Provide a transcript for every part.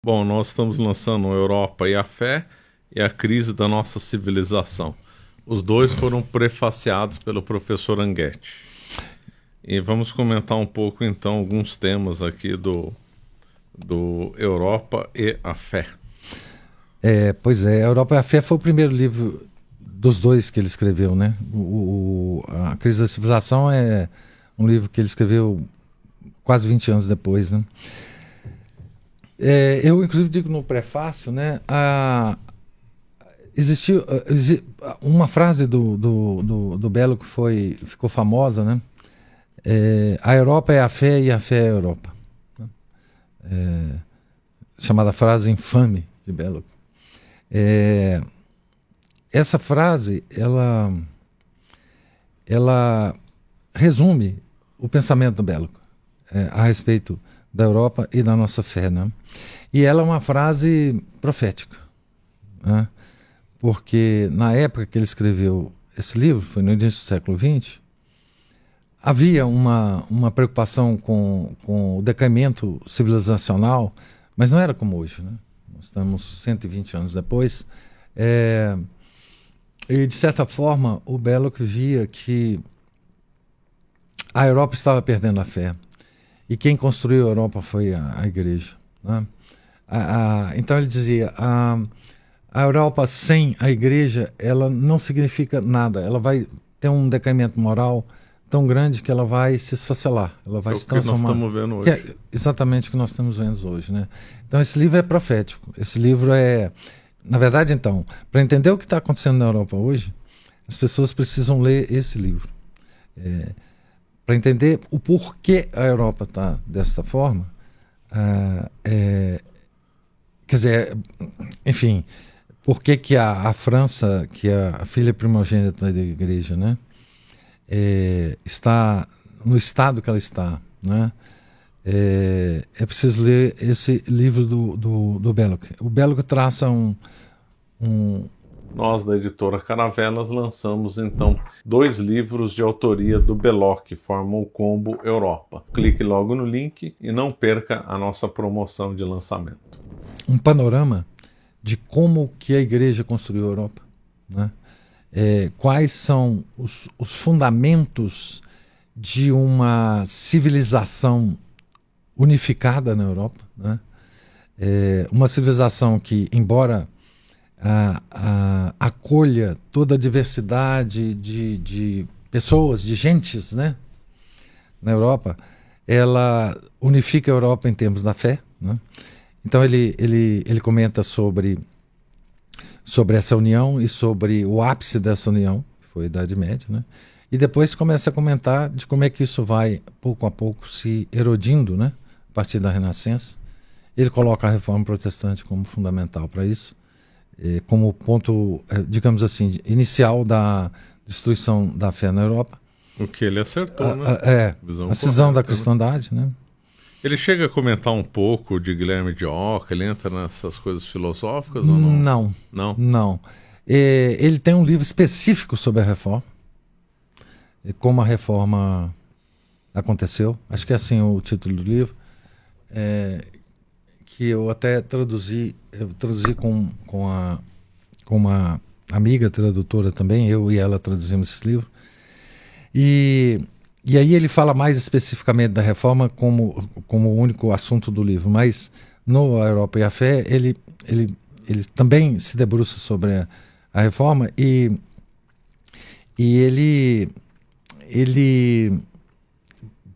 Bom, nós estamos lançando Europa e a Fé e a Crise da Nossa Civilização. Os dois foram prefaciados pelo professor Anghetti. E vamos comentar um pouco, então, alguns temas aqui do Europa e a Fé. Pois é, Europa e a Fé foi o primeiro livro dos dois que ele escreveu, né? A Crise da Civilização é um livro que ele escreveu quase 20 anos depois, né? Eu, inclusive, digo no prefácio, né? Existiu uma frase do Belloc que ficou famosa, né? A Europa é a fé e a fé é a Europa. Chamada frase infame de Belloc. Essa frase, ela resume o pensamento do Belloc a respeito da Europa e da nossa fé, né? E ela é uma frase profética, né? Porque na época que ele escreveu esse livro, foi no início do século XX, havia uma preocupação com o decaimento civilizacional, mas não era como hoje, né? Nós estamos 120 anos depois. E, de certa forma, o Belloc via que a Europa estava perdendo a fé. E quem construiu a Europa foi a Igreja, né? Então ele dizia, a Europa sem a Igreja, ela não significa nada. Ela vai ter um decaimento moral tão grande que ela vai se esfacelar. Ela vai se transformar. Que nós estamos vendo hoje. Que é exatamente o que nós estamos vendo hoje, né? Então esse livro é profético. Esse livro é... Na verdade, então, para entender o que está acontecendo na Europa hoje, as pessoas precisam ler esse livro. Para entender o porquê a Europa está dessa forma, quer dizer, enfim, por que a França, que é a filha primogênita da Igreja, né, está no estado que ela está, né? É preciso ler esse livro do Belloc. O Belloc traça Nós, da editora Caravelas, lançamos então 2 livros de autoria do Belloc, que formam o combo Europa. Clique logo no link e não perca a nossa promoção de lançamento. Um panorama de como que a Igreja construiu a Europa, né? Quais são os fundamentos de uma civilização unificada na Europa, né? Uma civilização que, embora acolha toda a diversidade de pessoas, de gentes, né, na Europa, ela unifica a Europa em termos da fé, né? Então ele comenta sobre essa união e sobre o ápice dessa união, que foi a Idade Média, né? E depois começa a comentar de como é que isso vai, pouco a pouco, se erodindo, né, a partir da Renascença. Ele coloca a Reforma Protestante como fundamental para isso, como ponto, digamos assim, inicial da destruição da fé na Europa. O que ele acertou, né? A cisão da cristandade, né? Ele chega a comentar um pouco de Guilherme de Ockham, ele entra nessas coisas filosóficas ou não? Não. Ele tem um livro específico sobre a Reforma, como a Reforma aconteceu. Acho que é assim o título do livro, que eu até traduzi com uma amiga tradutora também, eu e ela traduzimos esse livro. E aí ele fala mais especificamente da Reforma como o único assunto do livro, mas no A Europa e a Fé ele também se debruça sobre a Reforma e ele,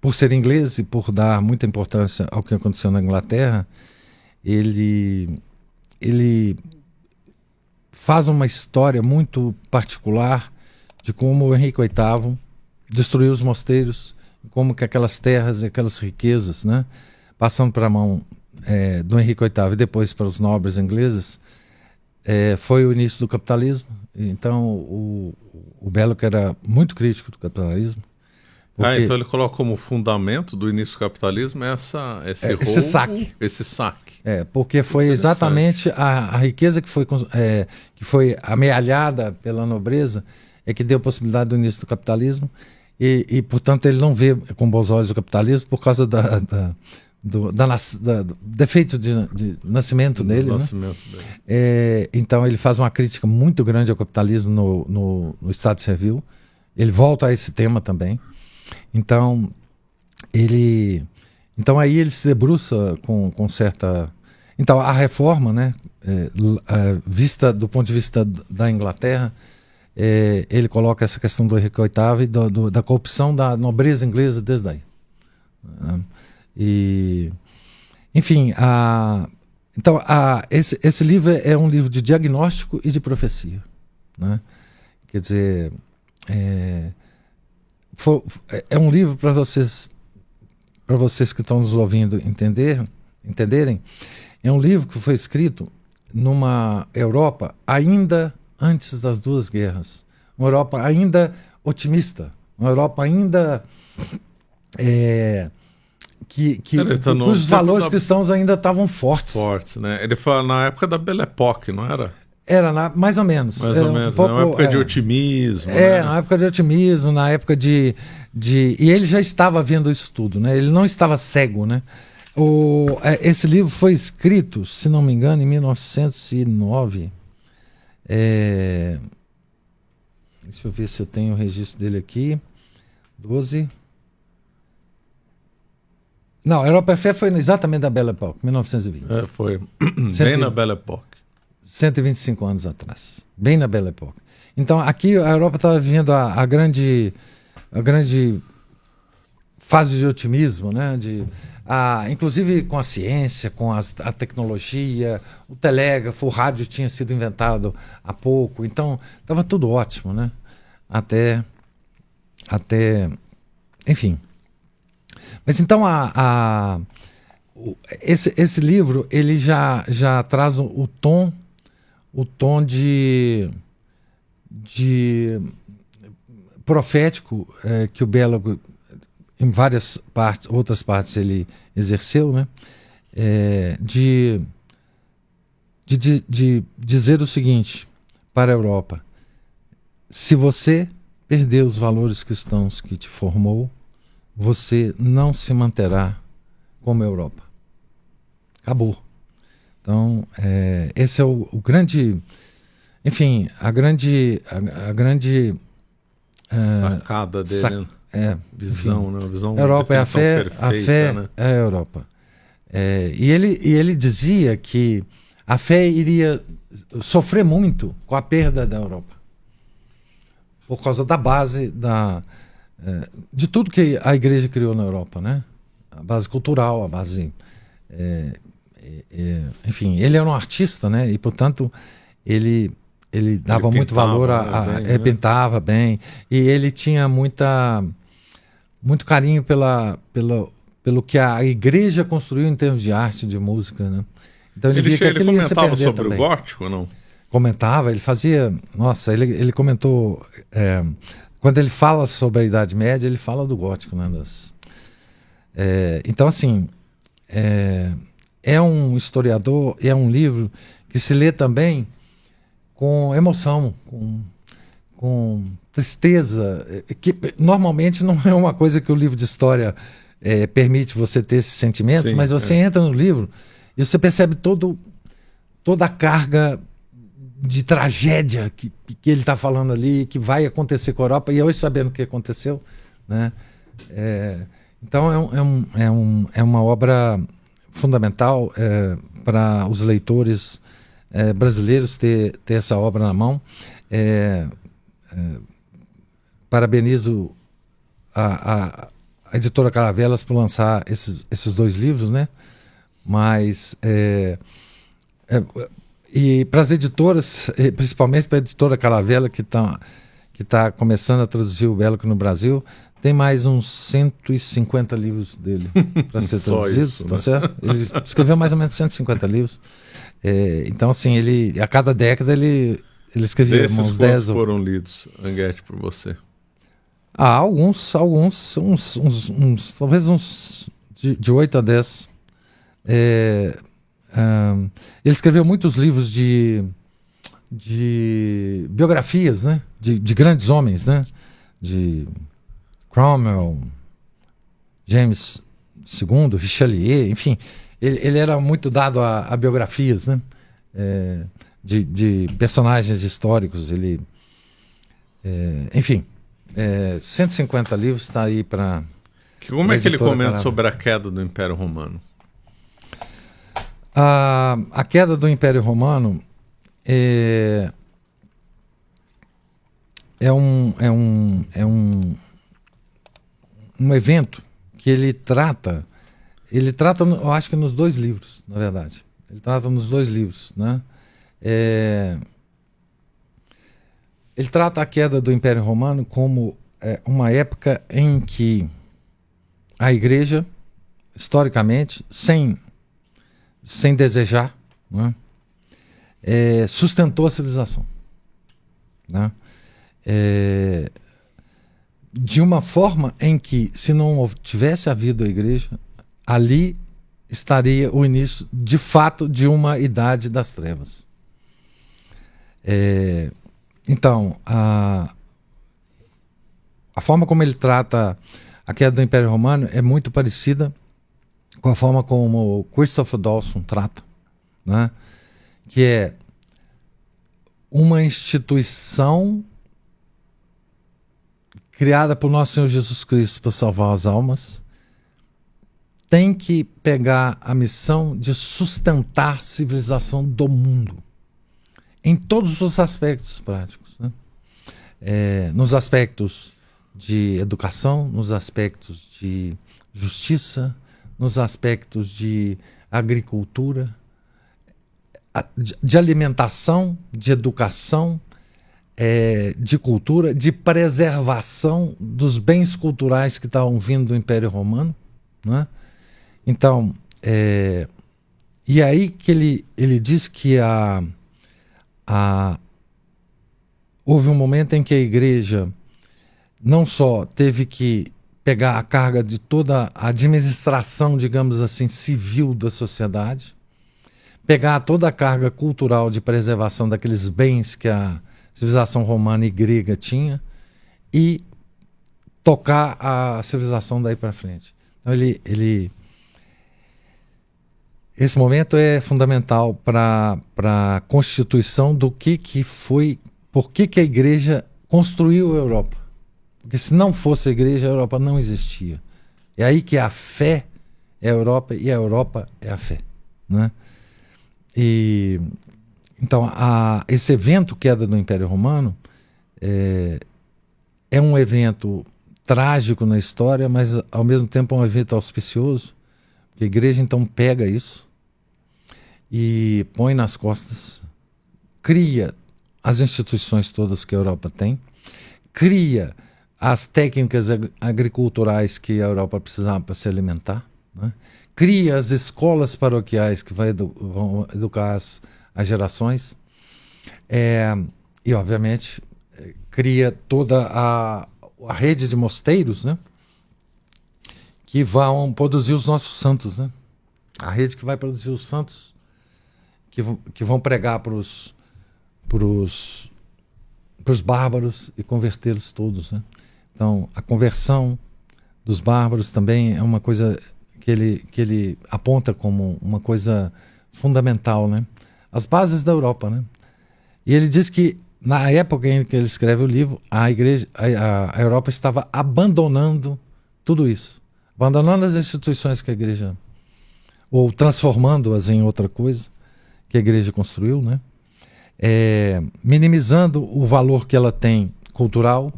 por ser inglês e por dar muita importância ao que aconteceu na Inglaterra, ele faz uma história muito particular de como o Henrique VIII destruiu os mosteiros, como que aquelas terras e aquelas riquezas, né, passando para a mão do Henrique VIII e depois para os nobres ingleses, foi o início do capitalismo. Então o Belloc era muito crítico do capitalismo. Então ele coloca como fundamento do início do capitalismo esse saque. Esse saque. Porque foi exatamente a riqueza que foi amealhada pela nobreza que deu possibilidade do início do capitalismo e, portanto, ele não vê com bons olhos o capitalismo por causa do defeito de nascimento dele. Nascimento né? dele. Então ele faz uma crítica muito grande ao capitalismo no Estado Servil. Ele volta a esse tema também. Então aí ele se debruça com certa... Então a reforma, né, vista do ponto de vista da Inglaterra, ele coloca essa questão do Henrique VIII e da corrupção da nobreza inglesa desde aí. Enfim, então esse livro é um livro de diagnóstico e de profecia, né? Quer dizer, é um livro para vocês que estão nos ouvindo entenderem. É um livro que foi escrito numa Europa ainda antes das duas guerras, uma Europa ainda otimista, uma Europa ainda os valores cristãos ainda estavam fortes, né? Ele fala na época da Belle Époque, não era? Era mais ou menos. Mais ou menos, uma época de otimismo. Na época de otimismo, na época de... E ele já estava vendo isso tudo, né? Ele não estava cego, né? Esse livro foi escrito, se não me engano, em 1909. Deixa eu ver se eu tenho o registro dele aqui. 12... Não, a Europa Fé foi exatamente da Belle Époque, 1920. Foi bem na Belle Époque. 125 anos atrás, bem na Belle Époque. Então aqui a Europa estava vivendo a grande fase de otimismo, né? Inclusive com a ciência, com a tecnologia, o telégrafo, o rádio tinha sido inventado há pouco, então estava tudo ótimo, né? Até enfim. Mas então esse livro ele já traz o tom de profético que o Belo em várias outras partes ele exerceu, né? De dizer o seguinte para a Europa: se você perder os valores cristãos que te formou, você não se manterá como a Europa. Acabou. Então, esse é o grande... Enfim, a grande sacada dele. Visão, enfim, né? Visão, a Europa é a fé, perfeita, a fé né? é a Europa. E ele dizia que a fé iria sofrer muito com a perda da Europa. Por causa da base de tudo que a igreja criou na Europa, né? A base cultural, a base... enfim, ele era um artista, né? E, portanto, ele dava muito valor pintava bem. E ele tinha muito carinho pelo que a igreja construiu em termos de arte, de música, né? Então ele via que aquilo ia se perder sobre também. O gótico ou não? Comentava, ele fazia... Nossa, ele comentou... quando ele fala sobre a Idade Média, ele fala do gótico, né? Então, assim, é um historiador, é um livro que se lê também com emoção, com tristeza, que normalmente não é uma coisa que o livro de história permite você ter esses sentimentos. Sim, mas você entra no livro e você percebe toda a carga de tragédia que ele está falando ali, que vai acontecer com a Europa, e hoje sabendo o que aconteceu, né? Então é uma obra fundamental para os leitores brasileiros ter essa obra na mão. Parabenizo a editora Caravelas por lançar esses dois livros, né? Mas e para as editoras, principalmente para a editora Caravela, que tá começando a traduzir o Belo aqui no Brasil, tem mais uns 150 livros dele para ser traduzidos, tá certo? Ele escreveu mais ou menos 150 livros. Então, assim, a cada década ele escrevia uns 10. Foram lidos, Anguete, por você? Alguns, talvez uns de 8 a 10. Ele escreveu muitos livros de biografias, né? De grandes homens, né? De Cromwell, James II, Richelieu, enfim, ele era muito dado a biografias, né? De personagens históricos. Enfim, 150 livros está aí para... Como é que ele comenta sobre a queda do Império Romano? A queda do Império Romano é um evento que ele trata, eu acho que nos 2 livros, na verdade. Ele trata nos 2 livros, né? Ele trata a queda do Império Romano como uma época em que a Igreja, historicamente, sem desejar, né, sustentou a civilização, né? De uma forma em que, se não tivesse havido a Igreja, ali estaria o início, de fato, de uma idade das trevas. Então, a forma como ele trata a queda do Império Romano é muito parecida com a forma como Christopher Dawson trata, né? Que é uma instituição criada por nosso Senhor Jesus Cristo para salvar as almas, tem que pegar a missão de sustentar a civilização do mundo, em todos os aspectos práticos, né? Nos aspectos de educação, nos aspectos de justiça, nos aspectos de agricultura, de alimentação, de educação, de cultura, de preservação dos bens culturais que estavam vindo do Império Romano, né? Então, e aí que ele diz que houve um momento em que a Igreja não só teve que pegar a carga de toda a administração, digamos assim, civil da sociedade, pegar toda a carga cultural de preservação daqueles bens que a civilização romana e grega tinha e tocar a civilização daí para frente. Então esse momento é fundamental para a constituição do que foi, por que a Igreja construiu a Europa. Porque se não fosse a Igreja, a Europa não existia. É aí que a fé é a Europa e a Europa é a fé, né? E então esse evento, queda do Império Romano, é um evento trágico na história, mas ao mesmo tempo é um evento auspicioso. A Igreja então pega isso e põe nas costas, cria as instituições todas que a Europa tem, cria as técnicas agriculturais que a Europa precisava para se alimentar, né? Cria as escolas paroquiais que vão educar as gerações, e obviamente cria toda a rede de mosteiros, né? Que vão produzir os nossos santos, né? A rede que vai produzir os santos que vão pregar para os bárbaros e convertê-los todos, né? Então, a conversão dos bárbaros também é uma coisa que ele aponta como uma coisa fundamental, né? As bases da Europa, né? E ele diz que na época em que ele escreve o livro, a Europa estava abandonando tudo isso, abandonando as instituições que a Igreja, ou transformando-as em outra coisa que a Igreja construiu, né? Minimizando o valor que ela tem cultural,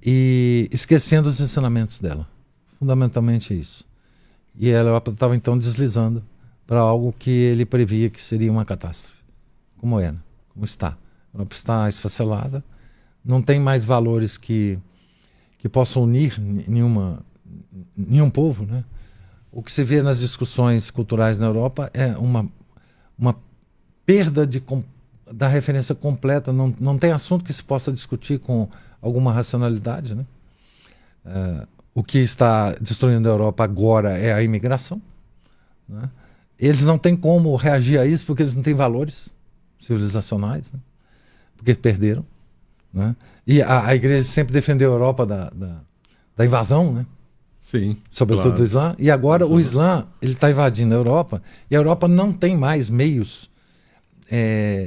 e esquecendo os ensinamentos dela. Fundamentalmente isso. E a Europa estava então deslizando para algo que ele previa que seria uma catástrofe, como está. A Europa está esfacelada, não tem mais valores que possam unir nenhum povo, né? O que se vê nas discussões culturais na Europa é uma perda da referência completa. Não tem assunto que se possa discutir com alguma racionalidade, né? O que está destruindo a Europa agora é a imigração, né? Eles não têm como reagir a isso porque eles não têm valores civilizacionais, né? Porque perderam, né? E a Igreja sempre defendeu a Europa da invasão, né? Sim, sobretudo claro. do Islã, e agora o Islã ele está invadindo a Europa, e a Europa não tem mais meios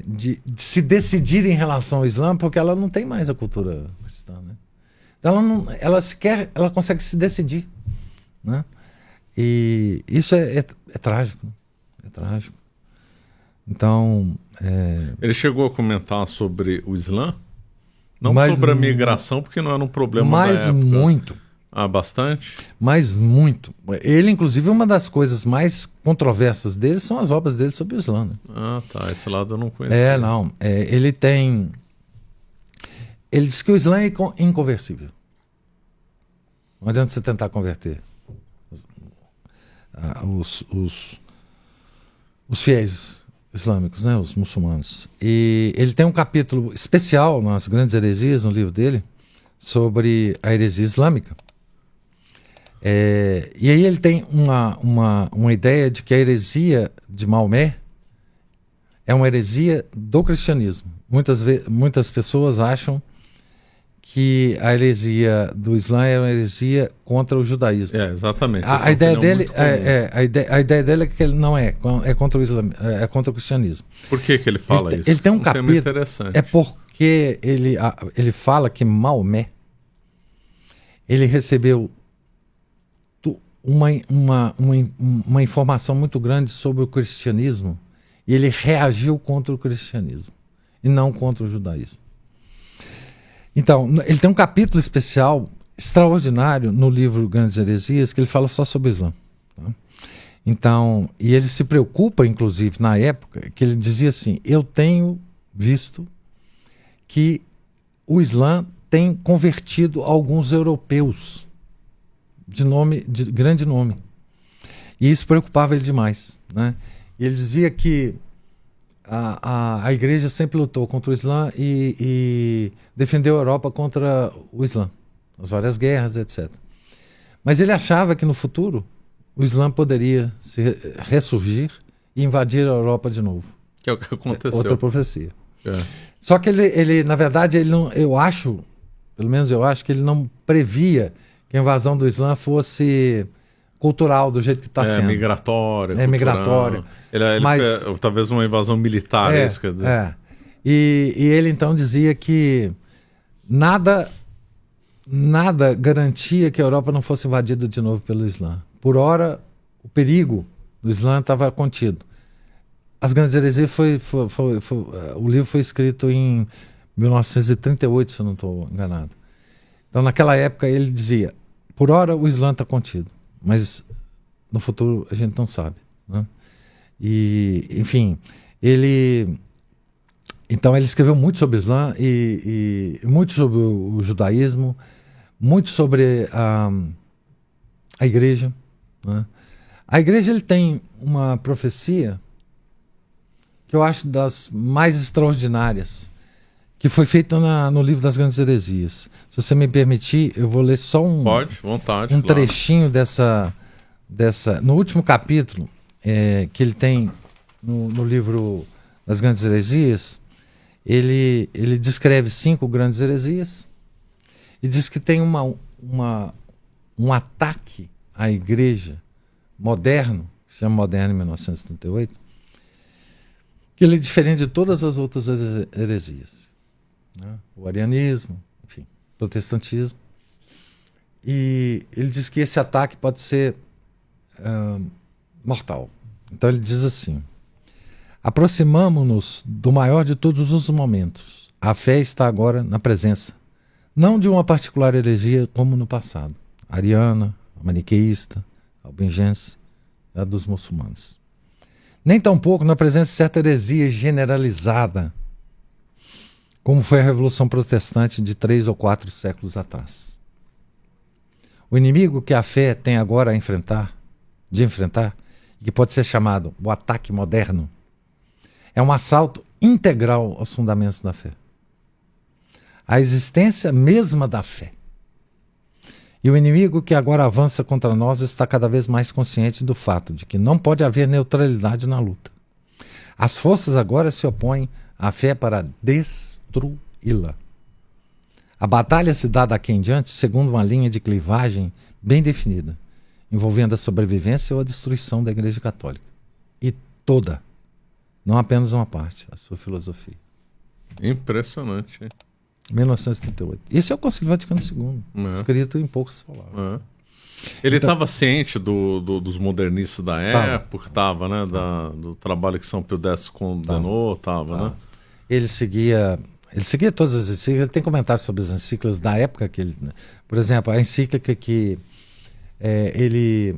de se decidir em relação ao Islã, porque ela não tem mais a cultura cristã, né? Então ela consegue se decidir, né? E isso é trágico, é trágico. Então ele chegou a comentar sobre o Islã, não sobre a migração, porque não era um problema da época. Muito. Bastante? Mas muito. Ele, inclusive, uma das coisas mais controversas dele são as obras dele sobre o Islã. Né? Tá. Esse lado eu não conhecia. Não. Ele tem... Ele diz que o Islã é inconversível. Não adianta você tentar converter os fiéis islâmicos, né? Os muçulmanos. E ele tem um capítulo especial nas Grandes Heresias, no livro dele, sobre a heresia islâmica. E aí ele tem uma ideia de que a heresia de Maomé é uma heresia do cristianismo. Muitas pessoas acham que a heresia do Islã é uma heresia contra o judaísmo. Exatamente. A ideia dele a ideia dele é que ele não é contra o Islã, é contra o cristianismo. Por que ele fala isso? Ele tem um capítulo interessante. É porque ele fala que Maomé ele recebeu uma informação muito grande sobre o cristianismo e ele reagiu contra o cristianismo e não contra o judaísmo. Então, ele tem um capítulo especial extraordinário no livro Grandes Heresias que ele fala só sobre o Islã. Tá? Então, e ele se preocupa, inclusive, na época, que ele dizia assim, eu tenho visto que o Islã tem convertido alguns europeus de grande nome. E isso preocupava ele demais. Né? E ele dizia que a igreja sempre lutou contra o Islã e defendeu a Europa contra o Islã. As várias guerras, etc. Mas ele achava que no futuro o Islã poderia se ressurgir e invadir a Europa de novo. Que é o que aconteceu. Outra profecia. Só que ele, na verdade, ele não, eu acho que ele não previa que a invasão do Islã fosse cultural, do jeito que está sendo. Migratória. Migratória. Mas, talvez uma invasão militar, isso quer dizer. E ele então dizia que nada garantia que a Europa não fosse invadida de novo pelo Islã. Por ora, o perigo do Islã estava contido. As Grandes Heresias o livro foi escrito em 1938, se eu não estou enganado. Então, naquela época, ele dizia, por ora o Islã está contido, mas no futuro a gente não sabe. Né? E, enfim, então ele escreveu muito sobre o Islã e muito sobre o judaísmo, muito sobre a igreja. Né? A igreja ele tem uma profecia que eu acho das mais extraordinárias, que foi feita no livro das Grandes Heresias. Se você me permitir, eu vou ler só vontade, trechinho dessa... No último capítulo que ele tem no livro das Grandes Heresias, ele descreve 5 grandes heresias e diz que tem um ataque à igreja moderno, que se chama Moderno em 1938, que ele é diferente de todas as outras heresias. Né? O arianismo, enfim, protestantismo. E ele diz que esse ataque pode ser mortal. Então ele diz assim: aproximamo-nos do maior de todos os momentos. A fé está agora na presença, não de uma particular heresia como no passado, ariana, maniqueísta, albigense, a dos muçulmanos. Nem tampouco na presença de certa heresia generalizada, como foi a Revolução Protestante de 3 ou 4 séculos atrás. O inimigo que a fé tem agora de enfrentar, que pode ser chamado o ataque moderno, é um assalto integral aos fundamentos da fé. A existência mesma da fé. E o inimigo que agora avança contra nós está cada vez mais consciente do fato de que não pode haver neutralidade na luta. As forças agora se opõem à fé para destruí-la. A batalha se dá daqui em diante segundo uma linha de clivagem bem definida, envolvendo a sobrevivência ou a destruição da Igreja Católica. E toda, não apenas uma parte, a sua filosofia. Impressionante, hein? 1938. Isso é o Concílio Vaticano II, escrito em poucas palavras. Ele estava ciente dos modernistas da época, estava, né? Do trabalho que São Pio X condenou, estava, né? Ele seguia todas as encíclicas. Ele tem comentários sobre as encíclicas da época que ele, por exemplo, a encíclica que ele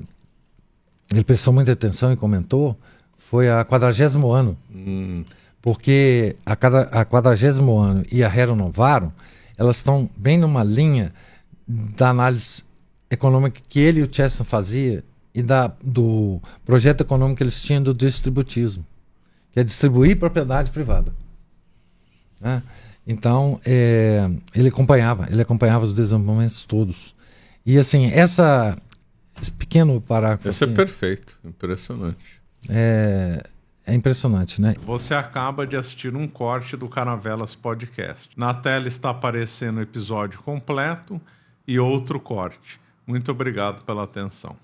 prestou muita atenção e comentou foi a 40º Ano. Porque a 40º Ano e a Rerum Novarum, elas estão bem numa linha da análise econômica que ele e o Chesterton fazia e do projeto econômico que eles tinham do distributismo, que é distribuir propriedade privada. Né? Então, ele acompanhava os desenvolvimentos todos. E assim, esse pequeno parágrafo... Esse é perfeito, impressionante. É impressionante, né? Você acaba de assistir um corte do Caravelas Podcast. Na tela está aparecendo o episódio completo e outro corte. Muito obrigado pela atenção.